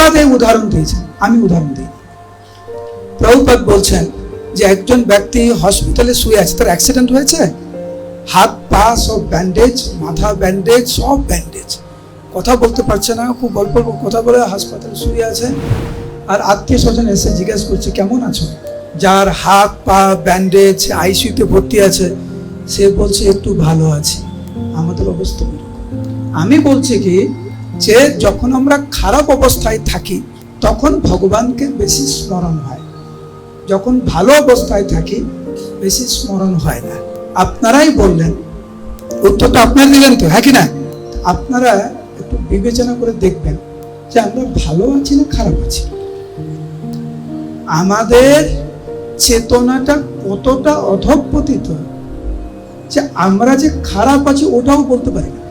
প্রভুপাদ এই উদাহরণ দিয়েছেন, আমি উদাহরণ দিই। প্রভুপাদ বলছেন যে একজন ব্যক্তি হসপিটালে শুয়ে আছে, তার অ্যাক্সিডেন্ট হয়েছে, হাত পা সব ব্যান্ডেজ, মাথা ব্যান্ডেজ, সব ব্যান্ডেজ, কথা বলতে পারছে না, খুব অল্প অল্প কথা বলে হাসপাতালে শুয়ে আছে। আর আত্মীয় স্বজন এসে জিজ্ঞেস করছে কেমন আছো। যার হাত পা ব্যান্ডেজ, আইসিইউতে ভর্তি আছে, সে বলছে একটু ভালো আছি। আমাদের অবস্থা এরকম। আমি বলছি কি যে যখন আমরা খারাপ অবস্থায় থাকি তখন ভগবানকে বেশি স্মরণ হয়, যখন ভালো অবস্থায় থাকি বেশি স্মরণ হয় না। আপনারাই বললেন, উত্তরটা আপনারা দিলেন তো, হ্যাঁ কি না? আপনারা একটু বিবেচনা করে দেখবেন যে আমরা ভালো আছি না খারাপ আছি। আমাদের চেতনাটা কতটা অধঃপতিত যে আমরা যে খারাপ আছি ওটাও বলতে পারি না।